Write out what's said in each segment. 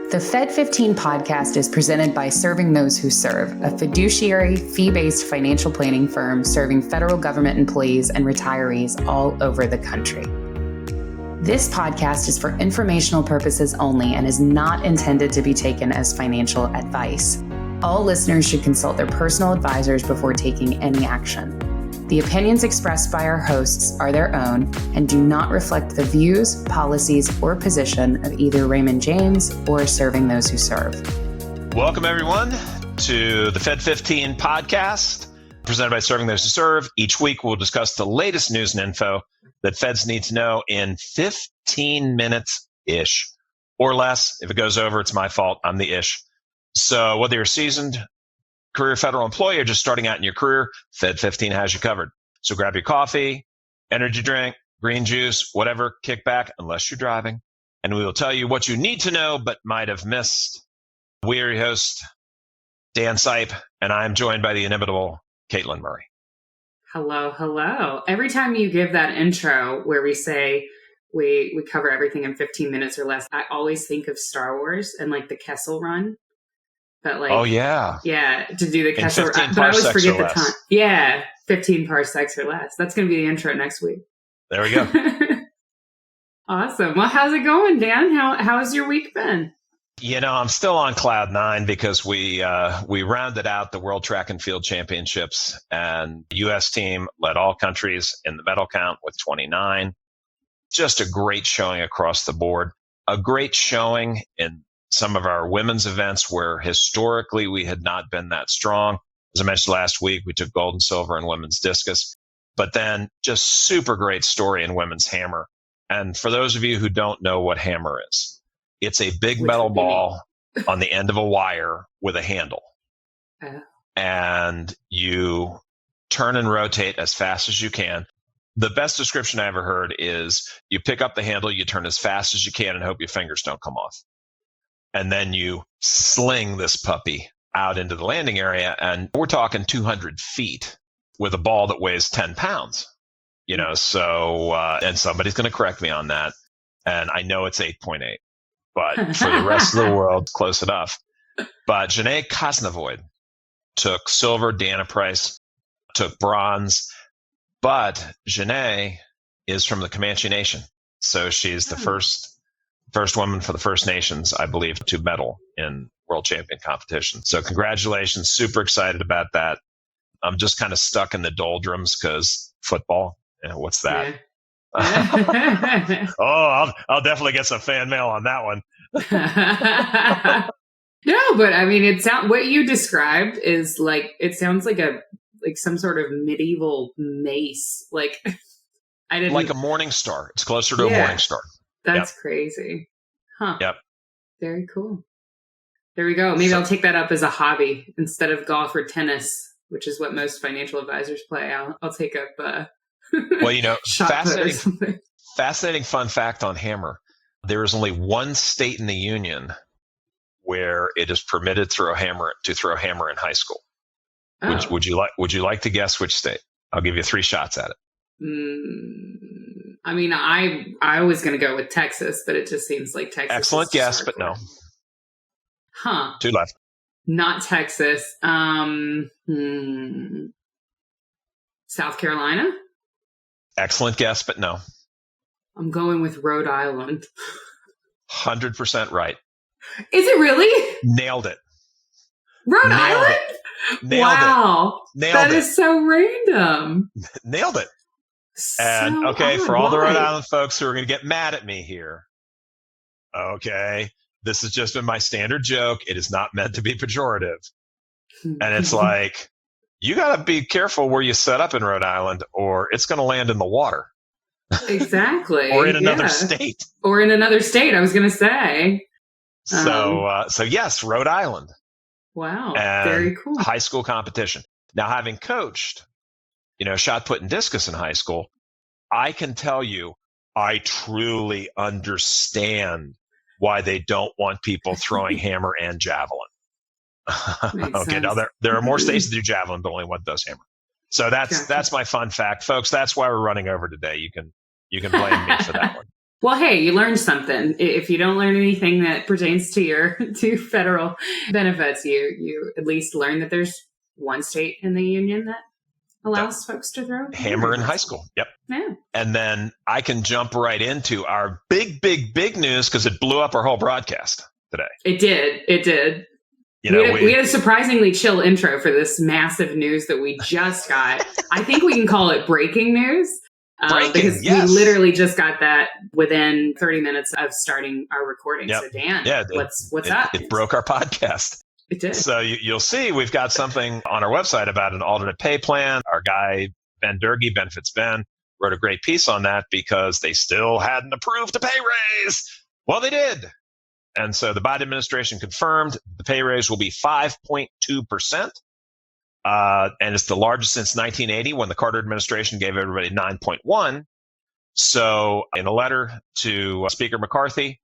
The Fed15 podcast is presented by Serving Those Who Serve, a fiduciary, fee-based financial planning firm serving federal government employees and retirees all over the country. This podcast is for informational purposes only and is not intended to be taken as financial advice. All listeners should consult their personal advisors before taking any action. The opinions expressed by our hosts are their own and do not reflect the views, policies, or position of either Raymond James or Serving Those Who Serve. Welcome, everyone, to the Fed15 podcast presented by Serving Those Who Serve. Each week, we'll discuss the latest news and info that Feds need to know in 15 minutes-ish or less. If it goes over, it's my fault. I'm the ish. So whether you're a seasoned career federal employee or just starting out in your career, Fed15 has you covered. So grab your coffee, energy drink, green juice, whatever, kick back, unless you're driving, and we will tell you what you need to know but might have missed. We are your host, Dan Sipe, and I'm joined by the inimitable Katelyn Murray. Hello, hello. Every time you give that intro where we say we cover everything in 15 minutes or less, I always think of Star Wars and like the Kessel Run. But like, oh yeah, to do the Kessel Run. But I always forget the time. Yeah, 15 parsecs or less. That's going to be the intro next week. There we go. Awesome. Well, how's it going, Dan? How's your week been? You know, I'm still on cloud nine because we rounded out the World Track and Field Championships, and the U.S. team led all countries in the medal count with 29. Just a great showing across the board. A great showing in some of our women's events where historically we had not been that strong. As I mentioned last week, we took gold and silver in women's discus, but then just super great story in women's hammer. And for those of you who don't know what hammer is, it's a big metal ball on the end of a wire with a handle. And you turn and rotate as fast as you can. The best description I ever heard is you pick up the handle, you turn as fast as you can and hope your fingers don't come off. And then you sling this puppy out into the landing area. And we're talking 200 feet with a ball that weighs 10 pounds, you know, so, and somebody's going to correct me on that. And I know it's 8.8, but for the rest of the world, close enough. But Janae Kosnavoid took silver, Deanna Price took bronze, but Janae is from the Comanche Nation. So she's the first woman for the First Nations, I believe, to medal in world champion competition. So congratulations. Super excited about that. I'm just kind of stuck in the doldrums because football, what's that? Yeah. I'll definitely get some fan mail on that one. No, but I mean, what you described is like, it sounds like some sort of medieval mace. Like like a morning star. It's closer to a morning star. That's crazy. Huh. Yep. Very cool. There we go. Maybe I'll take that up as a hobby instead of golf or tennis, which is what most financial advisors play. I'll take up well, you know, fascinating fun fact on hammer. There is only one state in the union where it is permitted to throw hammer in high school. Oh. Would you like to guess which state? I'll give you 3 shots at it. I mean, I was going to go with Texas, but it just seems like Texas. Excellent guess, but no. Huh. 2 left. Not Texas. South Carolina? Excellent guess, but no. I'm going with Rhode Island. 100% right. Is it really? Nailed it. Rhode Island? Wow. That is so random. Nailed it. And okay, for all the Rhode Island folks who are going to get mad at me here, okay, this has just been my standard joke. It is not meant to be pejorative. And it's like, you got to be careful where you set up in Rhode Island or it's going to land in the water. Exactly. Or in another state. Or in another state, I was going to say. So yes, Rhode Island. Wow, very cool. High school competition. Now, having coached, shot put and discus in high school, I can tell you, I truly understand why they don't want people throwing hammer and javelin. Okay, now there are more states that do javelin, but only one does hammer. So that's my fun fact, folks. That's why we're running over today. You can blame me for that one. Well, hey, you learned something. If you don't learn anything that pertains to federal benefits, you at least learn that there's one state in the union that allows folks to throw hammer in high school. Yep. Yeah. And then I can jump right into our big news because it blew up our whole broadcast today. It did. We had a surprisingly chill intro for this massive news that we just got. I think we can call it breaking news. Because we literally just got that within 30 minutes of starting our recording. Yep. So Dan, what's up? It broke our podcast. It did. So you'll see we've got something on our website about an alternate pay plan. Our guy, Ben Durkee, Benefits Ben, wrote a great piece on that because they still hadn't approved a pay raise. Well, they did. And so the Biden administration confirmed the pay raise will be 5.2%. And it's the largest since 1980 when the Carter administration gave everybody 9.1. So in a letter to Speaker McCarthy,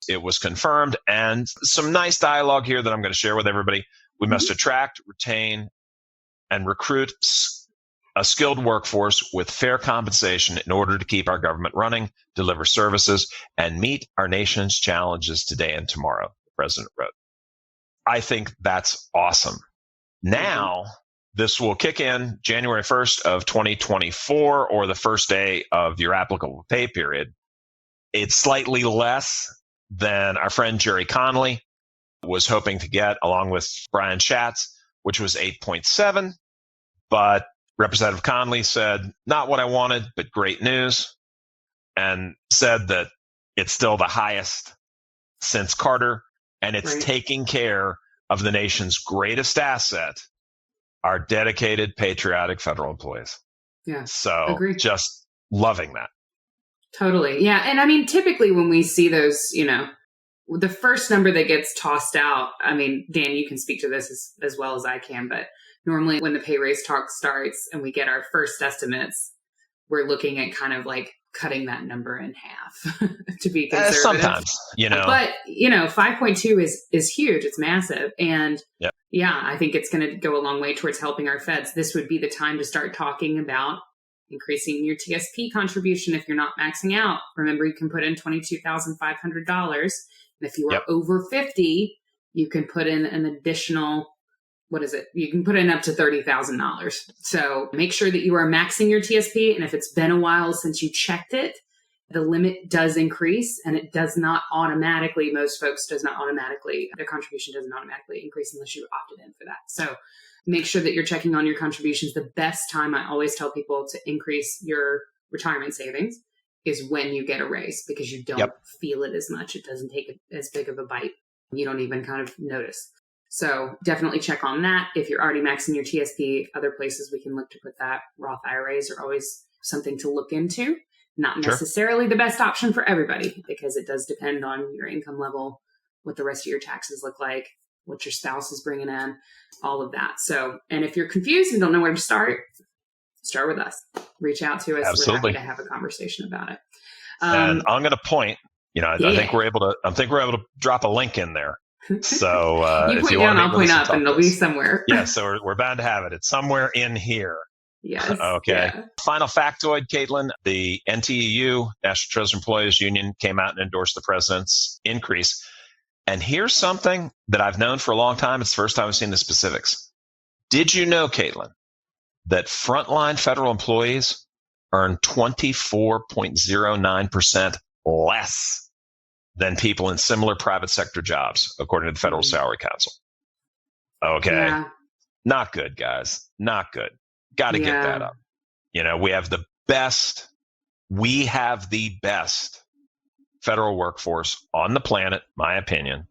it was confirmed, and some nice dialogue here that I'm going to share with everybody. We must attract, retain, and recruit a skilled workforce with fair compensation in order to keep our government running, deliver services, and meet our nation's challenges today and tomorrow, the president wrote. I think that's awesome. Now, this will kick in January 1st of 2024 or the first day of your applicable pay period. It's slightly less than our friend Jerry Connolly was hoping to get along with Brian Schatz, which was 8.7. But Representative Connolly said, not what I wanted, but great news, and said that it's still the highest since Carter, and it's taking care of the nation's greatest asset, our dedicated, patriotic federal employees. Yeah. So agreed. Just loving that. Totally. Yeah. And I mean, typically when we see those, the first number that gets tossed out, I mean, Dan, you can speak to this as well as I can, but normally when the pay raise talk starts and we get our first estimates, we're looking at kind of like cutting that number in half to be conservative. Sometimes, But, 5.2 is huge. It's massive. And yeah, I think it's going to go a long way towards helping our feds. This would be the time to start talking about increasing your TSP contribution if you're not maxing out. Remember, you can put in $22,500. And if you are over 50, you can put in an additional, you can put in up to $30,000. So make sure that you are maxing your TSP. And if it's been a while since you checked it, the limit does increase, and it does not automatically, their contribution doesn't automatically increase unless you opted in for that. So make sure that you're checking on your contributions. The best time I always tell people to increase your retirement savings is when you get a raise, because you don't feel it as much. It doesn't take as big of a bite. You don't even kind of notice. So definitely check on that. If you're already maxing your TSP, other places we can look to put that. Roth IRAs are always something to look into. Not necessarily the best option for everybody, because it does depend on your income level, what the rest of your taxes look like, what your spouse is bringing in, all of that. So, and if you're confused and don't know where to start with us. Reach out to us. Absolutely. We're happy to have a conversation about it. And I'm going to point, I think we're able to drop a link in there. So you point down, I'll point up, and it'll be somewhere. Yeah, so we're bound to have it. It's somewhere in here. Yes. Okay. Yeah. Final factoid, Katelyn, the NTEU, National Treasury Employees Union, came out and endorsed the president's increase. And here's something that I've known for a long time. It's the first time I've seen the specifics. Did you know, Katelyn, that frontline federal employees earn 24.09% less than people in similar private sector jobs, according to the Federal Salary Council? Okay. Yeah. Not good, guys. Not good. Got to get that up. We have the best federal workforce on the planet, my opinion,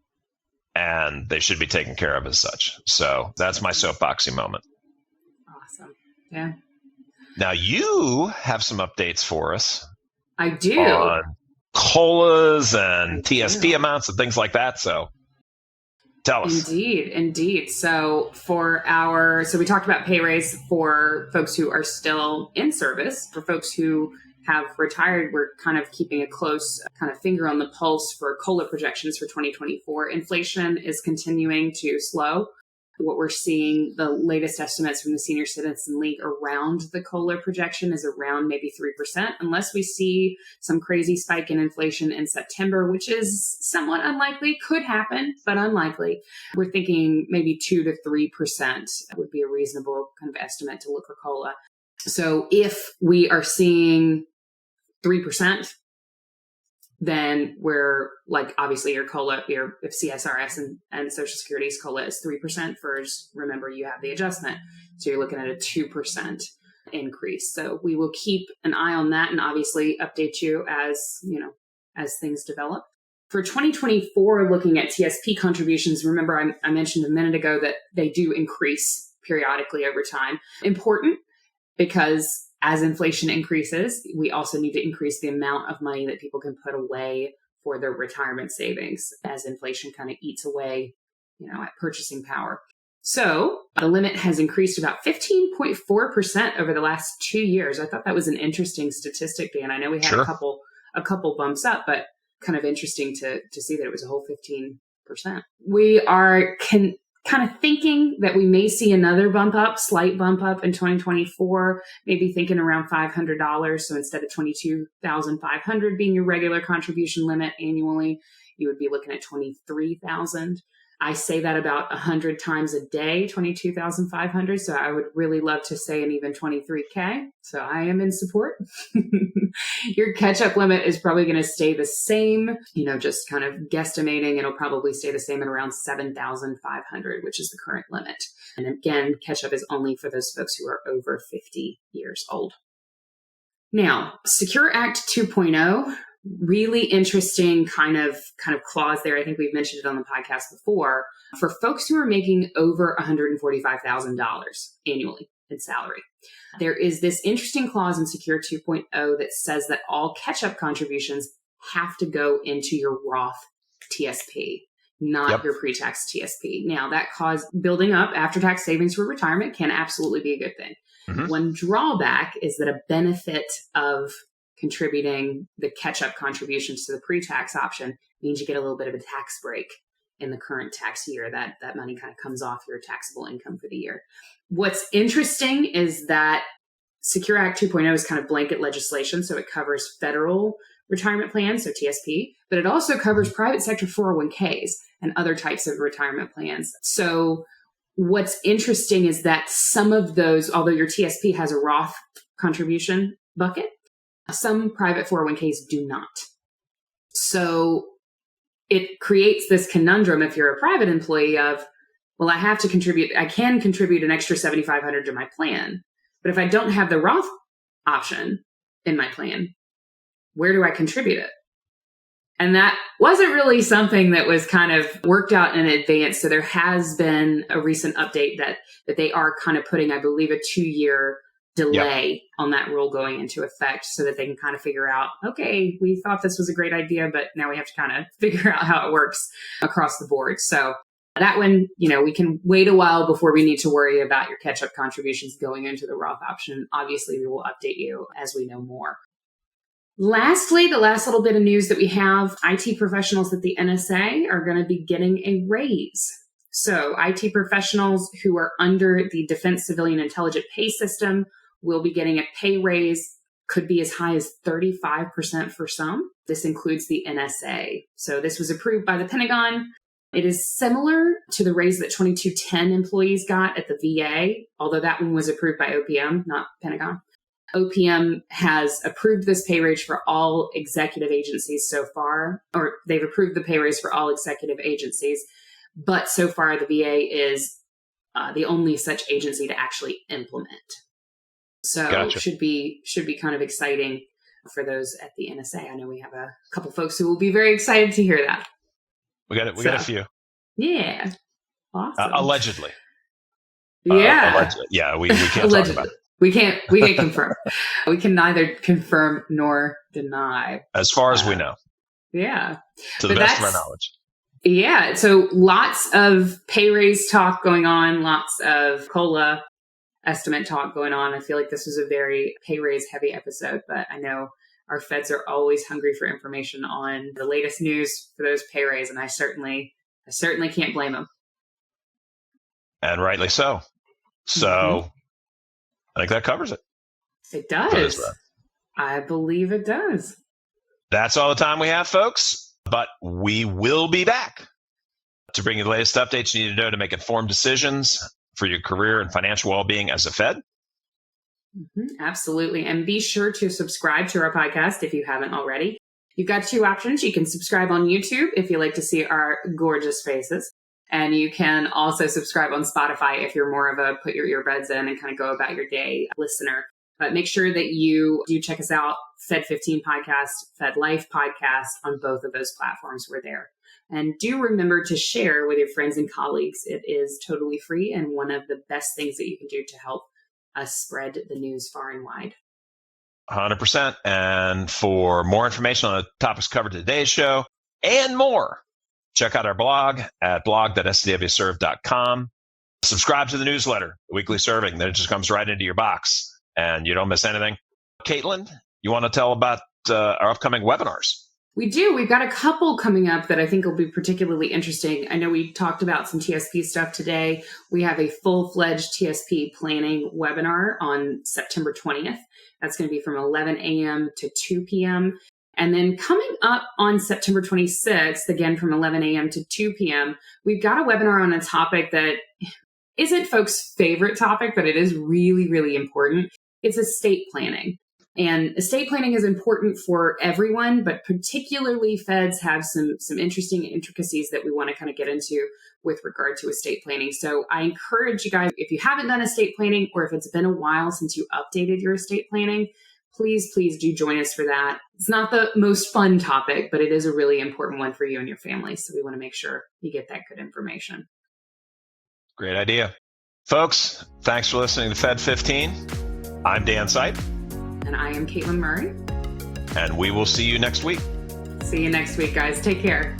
and they should be taken care of as such. So that's my soapboxy moment. Awesome. Yeah. Now you have some updates for us. I do. On COLAs and TSP amounts and things like that. So tell us. Indeed. So we talked about pay raise for folks who are still in service. For folks who have retired, we're kind of keeping a close kind of finger on the pulse for COLA projections for 2024. Inflation is continuing to slow. What we're seeing, the latest estimates from the Senior Citizen League around the COLA projection is around maybe 3%, unless we see some crazy spike in inflation in September, which is somewhat unlikely, could happen, but unlikely. We're thinking maybe 2 to 3% would be a reasonable kind of estimate to look for COLA. So if we are seeing 3%, then we're like, obviously your COLA, if CSRS and Social Security's COLA is 3%, first, remember you have the adjustment. So you're looking at a 2% increase. So we will keep an eye on that and obviously update you as things develop. For 2024, looking at TSP contributions, remember I mentioned a minute ago that they do increase periodically over time. Important because as inflation increases, we also need to increase the amount of money that people can put away for their retirement savings as inflation kind of eats away, at purchasing power. So the limit has increased about 15.4% over the last 2 years. I thought that was an interesting statistic, Dan. I know we had Sure. a couple bumps up, but kind of interesting to see that it was a whole 15%. We are kind of thinking that we may see another slight bump up in 2024, maybe thinking around $500. So instead of $22,500 being your regular contribution limit annually, you would be looking at $23,000. I say that about 100 times a day, 22,500. So I would really love to say an even 23K. So I am in support. Your catch-up limit is probably going to stay the same, just kind of guesstimating. It'll probably stay the same at around 7,500, which is the current limit. And again, catch-up is only for those folks who are over 50 years old. Now, Secure Act 2.0, really interesting kind of clause there. I think we've mentioned it on the podcast before. For folks who are making over $145,000 annually in salary, there is this interesting clause in Secure 2.0 that says that all catch-up contributions have to go into your Roth TSP, not your pre-tax TSP. Now, that cause building up after-tax savings for retirement can absolutely be a good thing. Mm-hmm. One drawback is that a benefit of contributing the catch-up contributions to the pre-tax option means you get a little bit of a tax break in the current tax year. That money kind of comes off your taxable income for the year. What's interesting is that Secure Act 2.0 is kind of blanket legislation, so it covers federal retirement plans, so TSP, but it also covers private sector 401ks and other types of retirement plans. So what's interesting is that some of those, although your TSP has a Roth contribution bucket, some private 401ks do not. So it creates this conundrum if you're a private employee of, well, I can contribute an extra $7,500 to my plan. But if I don't have the Roth option in my plan, where do I contribute it? And that wasn't really something that was kind of worked out in advance. So there has been a recent update that they are kind of putting, I believe, a 2-year delay on that rule going into effect so that they can kind of figure out, okay, we thought this was a great idea, but now we have to kind of figure out how it works across the board. So that one, we can wait a while before we need to worry about your catch-up contributions going into the Roth option. Obviously, we will update you as we know more. Lastly, the last little bit of news that we have, IT professionals at the NSA are going to be getting a raise. So IT professionals who are under the Defense Civilian Intelligent Pay System will be getting a pay raise, could be as high as 35% for some. This includes the NSA. So this was approved by the Pentagon. It is similar to the raise that 2210 employees got at the VA, although that one was approved by OPM, not Pentagon. OPM has approved this pay raise for all executive agencies so far, or they've approved the pay raise for all executive agencies. But so far, the VA is the only such agency to actually implement. So Gotcha. should be kind of exciting for those at the NSA. I know we have a couple folks who will be very excited to hear that. We got a few. Yeah. Awesome. Allegedly. Yeah. Allegedly. Yeah, we can't talk about it. We can't confirm. We can neither confirm nor deny. As far as we know. Yeah. To the best of our knowledge. Yeah. So lots of pay raise talk going on, lots of COLA estimate talk going on. I feel like this was a very pay raise heavy episode, but I know our feds are always hungry for information on the latest news for those pay raise, and I certainly can't blame them. And rightly so. So I think that covers it. It does. I believe it does. That's all the time we have, folks. But we will be back to bring you the latest updates you need to know to make informed decisions for your career and financial well-being as a Fed. Absolutely. And be sure to subscribe to our podcast if you haven't already. You've got two options. You can subscribe on YouTube if you like to see our gorgeous faces. And you can also subscribe on Spotify if you're more of a put your earbuds in and kind of go about your day listener. But make sure that you do check us out, Fed15 podcast, Fed Life podcast, on both of those platforms. We're there. And do remember to share with your friends and colleagues. It is totally free and one of the best things that you can do to help us spread the news far and wide. 100%. And for more information on the topics covered in today's show and more, check out our blog at blog.scwserve.com. Subscribe to the newsletter, the weekly serving. Then it just comes right into your box and you don't miss anything. Katelyn, you want to tell about our upcoming webinars? We do. We've got a couple coming up that I think will be particularly interesting. I know we talked about some TSP stuff today. We have a full-fledged TSP planning webinar on September 20th. That's going to be from 11 a.m. to 2 p.m. And then coming up on September 26th, again from 11 a.m. to 2 p.m., we've got a webinar on a topic that isn't folks' favorite topic, but it is really, really important. It's estate planning. And estate planning is important for everyone, but particularly Feds have some interesting intricacies that we want to kind of get into with regard to estate planning. So I encourage you guys, if you haven't done estate planning or if it's been a while since you updated your estate planning, please do join us for that. It's not the most fun topic, but it is a really important one for you and your family. So we want to make sure you get that good information. Great idea. Folks, thanks for listening to Fed15. I'm Dan Sipe. And I am Katelyn Murray. And we will see you next week. See you next week, guys. Take care.